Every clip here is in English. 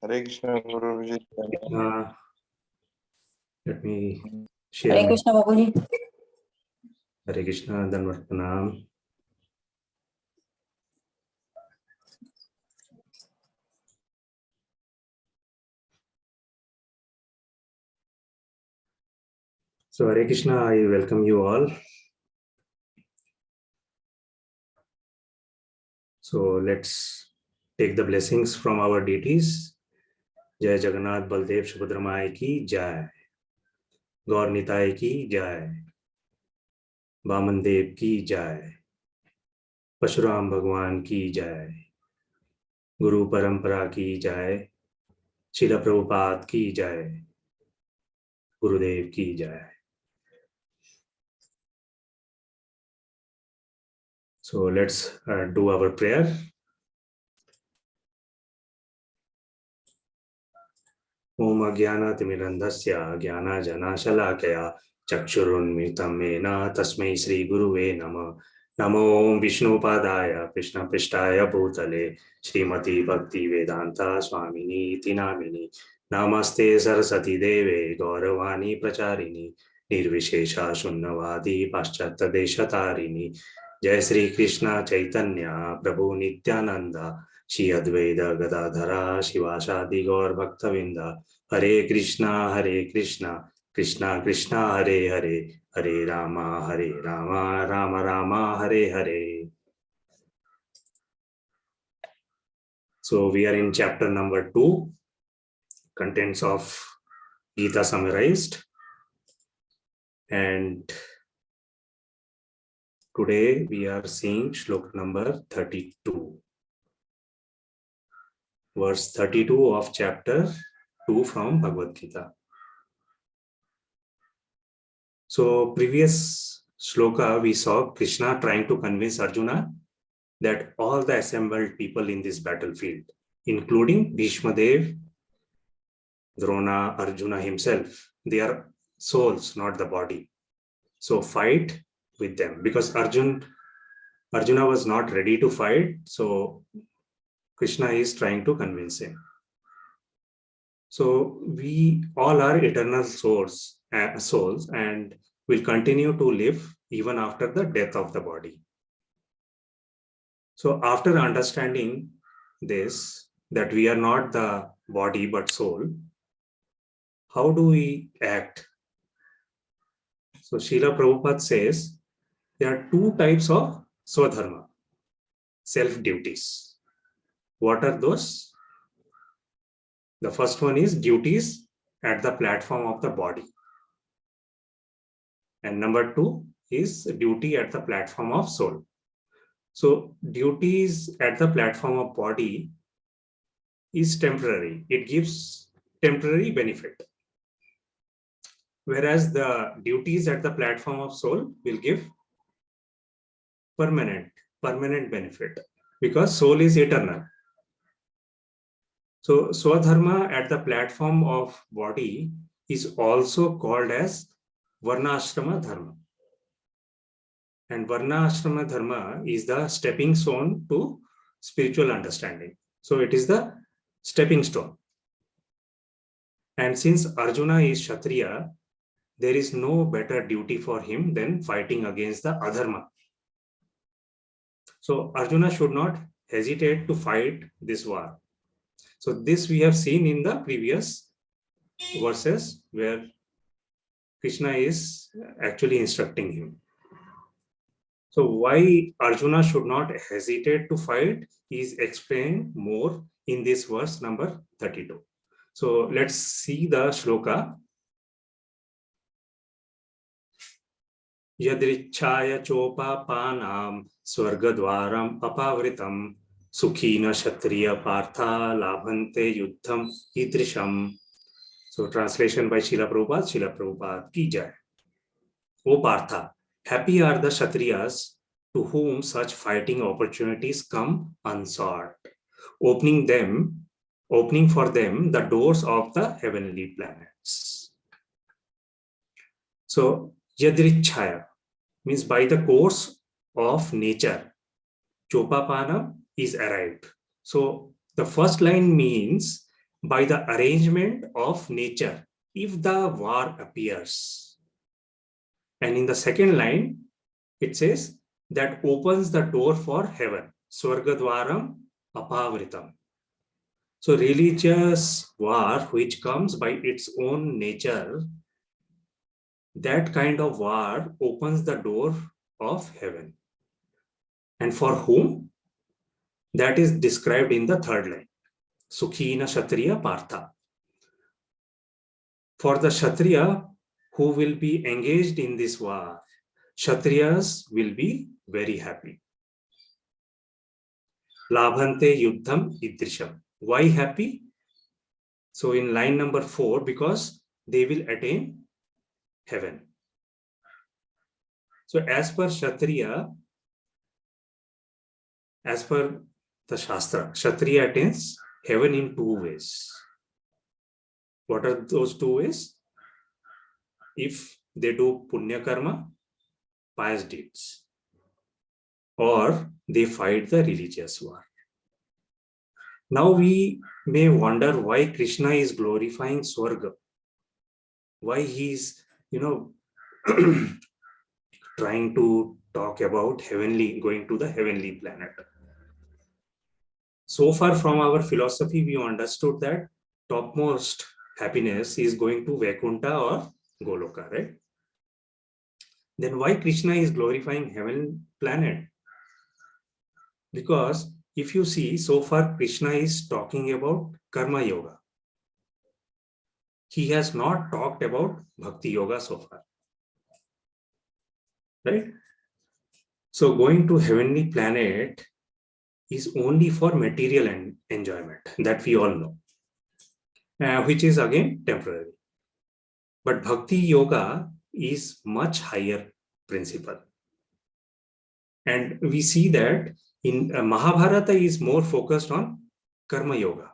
Hare Krishna, Guruji. Let me share. Hare Krishna, Babuji. Hare Krishna, Dandavat Pranam. So Hare Krishna, I welcome you all. So let's take the blessings from our deities. Jai Jagannath Baldev Subhadramai ki Jai. Gaur Nitai ki Jai. Vaman Dev ki Jai. Pashuram Bhagwan ki Jai. Guru Parampara ki Jai. Srila Prabhupada ki Jai. Gurudev ki Jai. So let's do our prayer. Om Agyana Timirandhasya Gyana Jana Shalakaya Chakshurunmitam Mena Tasmai Sri Guruve Nama Namo Om Vishnu Padaya Krishna Pishtaya Bhutale Srimati Bhakti Vedanta Swamini Tinamini Namaste Sarasati Deve Gauravani Pracharini Nirvishesha Shunnavadi Paschata Deshatarini Jai Sri Krishna Chaitanya Prabhu Nityananda Shri Advaita Gadadhara Shivasadi Gaur Bhaktavinda Hare Krishna Krishna Krishna Hare Hare Hare Rama Rama Rama Hare Hare. So we are in chapter number 2, contents of Gita summarized, and today we are seeing shloka number 32, verse 32 of chapter 2 from Bhagavad Gita. So previous shloka we saw Krishna trying to convince Arjuna that all the assembled people in this battlefield, including Bhishma Dev, Drona, Arjuna himself, they are souls, not the body. So fight with them, because Arjuna was not ready to fight. So Krishna is trying to convince him. So we all are eternal souls and will continue to live even after the death of the body. So after understanding this, that we are not the body but soul, how do we act? So Srila Prabhupada says there are 2 types of swadharma, self-duties. What are those? The first one is duties at the platform of the body. And number 2 is duty at the platform of soul. So duties at the platform of body is temporary. It gives temporary benefit. Whereas the duties at the platform of soul will give permanent benefit, because soul is eternal. So swadharma at the platform of body is also called as varnashrama dharma. And varnashrama dharma is the stepping stone to spiritual understanding. So it is the stepping stone. And since Arjuna is Kshatriya, there is no better duty for him than fighting against the adharma. So Arjuna should not hesitate to fight this war. So this we have seen in the previous verses where Krishna is actually instructing him. So why Arjuna should not hesitate to fight is explained more in this verse number 32. So let's see the shloka. Yadrichaya chopa panam swargadvaram apavritam sukhina kshatriya partha labhante yuddham idrisham. So translation by Srila Prabhupada ki jai. O Partha, happy are the Kshatriyas to whom such fighting opportunities come unsought, opening for them the doors of the heavenly planets. So Yadrichaya means by the course of nature, Chopapana is arrived. So the first line means by the arrangement of nature if the war appears. And in the second line, it says that opens the door for heaven. Swargadwaram apavritam. So religious war, which comes by its own nature, that kind of war opens the door of heaven. And for whom? That is described in the third line. Sukhina Kshatriya Partha. For the Kshatriya who will be engaged in this war, Kshatriyas will be very happy. Labhante Yuddham Idrisham. Why happy? So in line number 4, because they will attain heaven. So as per Kshatriya, as per the Shastra, Kshatriya attains heaven in 2 ways. What are those 2 ways? If they do punya karma, pious deeds, or they fight the religious war. Now we may wonder why Krishna is glorifying Swarga, why he is, trying to talk about heavenly, going to the heavenly planet. So far from our philosophy, we understood that topmost happiness is going to Vaikuntha or Goloka, right? Then why Krishna is glorifying heaven planet? Because if you see, so far Krishna is talking about Karma Yoga. He has not talked about Bhakti Yoga so far. Right? So going to heavenly planet is only for material enjoyment, that we all know, which is again temporary. But Bhakti Yoga is much higher principle. And we see that in Mahabharata is more focused on Karma Yoga.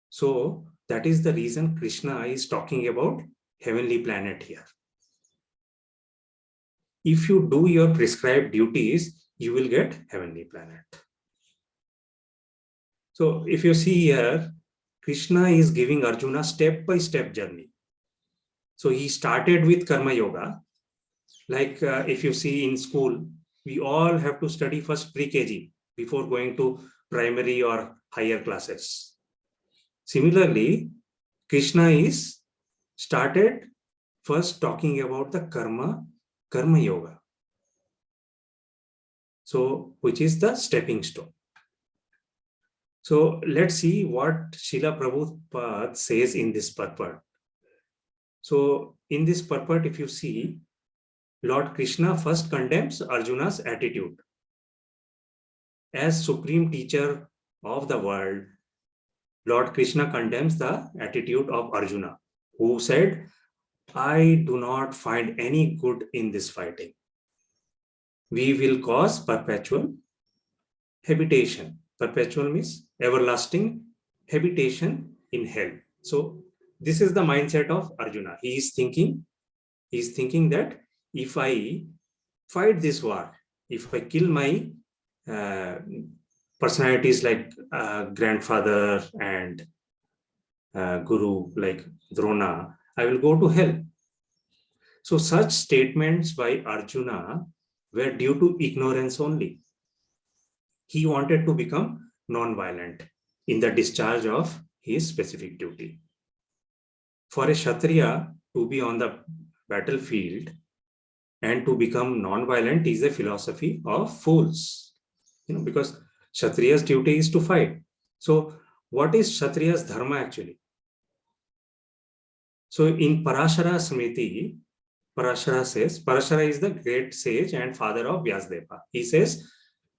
So that is the reason Krishna is talking about heavenly planet here. If you do your prescribed duties, you will get heavenly planet. So if you see here, Krishna is giving Arjuna step-by-step journey. So he started with Karma Yoga. Like if you see in school, we all have to study first pre-KG before going to primary or higher classes. Similarly, Krishna is started first talking about the Karma Yoga. So, which is the stepping stone. So let's see what Srila Prabhupada says in this purport. So in this purport, if you see, Lord Krishna first condemns Arjuna's attitude. As supreme teacher of the world, Lord Krishna condemns the attitude of Arjuna, who said, I do not find any good in this fighting. We will cause perpetual habitation. Perpetual means everlasting habitation in hell. So this is the mindset of Arjuna. He is thinking that if I fight this war, if I kill my personalities like grandfather and guru like Drona, I will go to hell. So such statements by Arjuna were due to ignorance only. He wanted to become non-violent in the discharge of his specific duty. For a Kshatriya to be on the battlefield and to become non-violent is a philosophy of fools. Because Kshatriya's duty is to fight. So what is Kshatriya's dharma actually? So in Parashara Smriti, Parashara says, Parashara is the great sage and father of Vyasadeva. He says,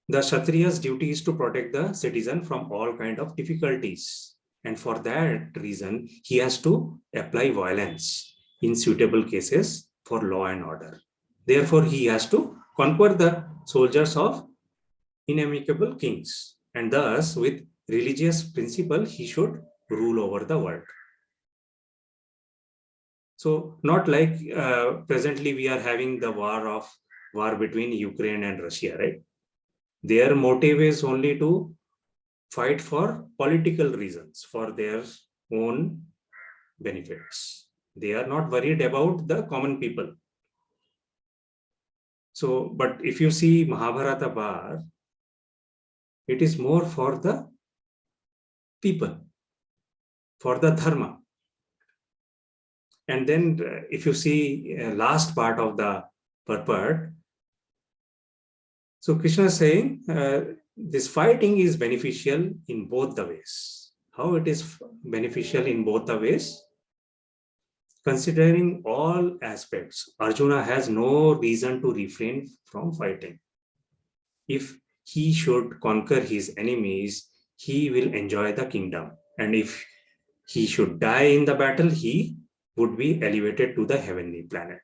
the Kshatriya's duty is to protect the citizen from all kinds of difficulties. And for that reason, he has to apply violence in suitable cases for law and order. Therefore, he has to conquer the soldiers of inimical kings. And thus, with religious principle, he should rule over the world. So not like presently we are having the war between Ukraine and Russia, right? Their motive is only to fight for political reasons, for their own benefits. They are not worried about the common people. So, but if you see Mahabharata Bar, it is more for the people, for the dharma. And then if you see last part of the purport, so Krishna is saying this fighting is beneficial in both the ways. How it is beneficial in both the ways? Considering all aspects, Arjuna has no reason to refrain from fighting. If he should conquer his enemies, he will enjoy the kingdom. And if he should die in the battle, he would be elevated to the heavenly planet.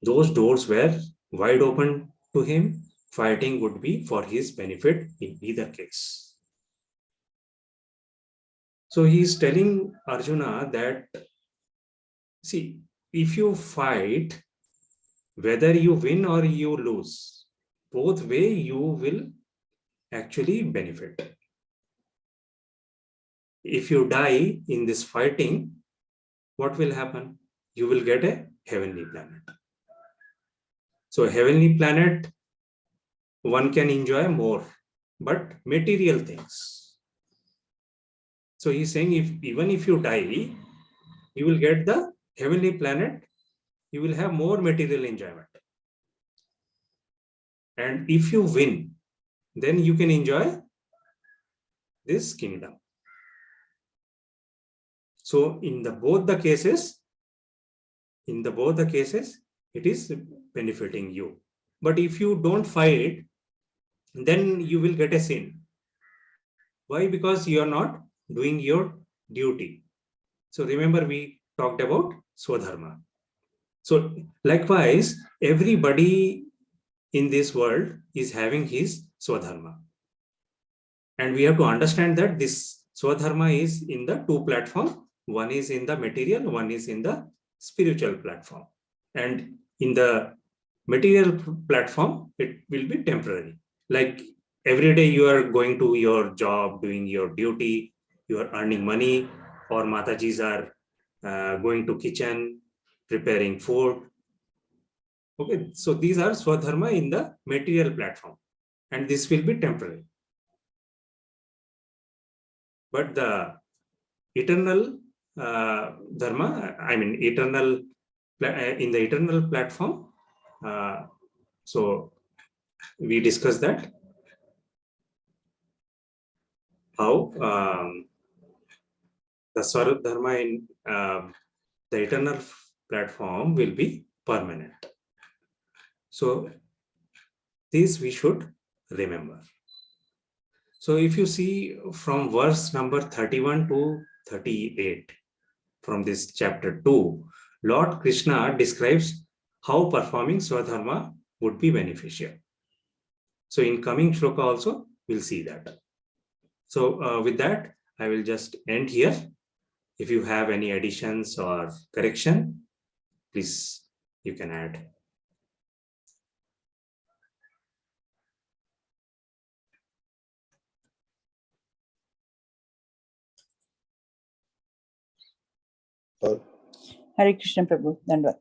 Those doors were wide open to him. Fighting would be for his benefit in either case. So he is telling Arjuna that, see, if you fight, whether you win or you lose, both way you will actually benefit. If you die in this fighting, what will happen? You will get a heavenly planet. So heavenly planet, one can enjoy more, but material things. So he's saying, even if you die, you will get the heavenly planet, you will have more material enjoyment. And if you win, then you can enjoy this kingdom. So in both the cases, it is benefiting you. But if you don't fight, then you will get a sin. Why? Because you are not doing your duty. So remember, we talked about Swadharma. So likewise, everybody in this world is having his Swadharma. And we have to understand that this Swadharma is in the two platforms. One is in the material, one is in the spiritual platform. And in the material platform, it will be temporary. Like every day you are going to your job, doing your duty, you are earning money, or Matajis are going to kitchen, preparing food. Okay, so these are Swadharma in the material platform, and this will be temporary. But the eternal dharma, I mean eternal, in the eternal platform, so we discussed that how the Swarup Dharma in the eternal platform will be permanent. So this we should remember. So if you see from verse number 31 to 38 from this chapter 2, Lord Krishna describes how performing Swadharma would be beneficial. So in coming shloka also, we'll see that. So with that, I will just end here. If you have any additions or correction, please, you can add. Hare Krishna Prabhu, Dandavad.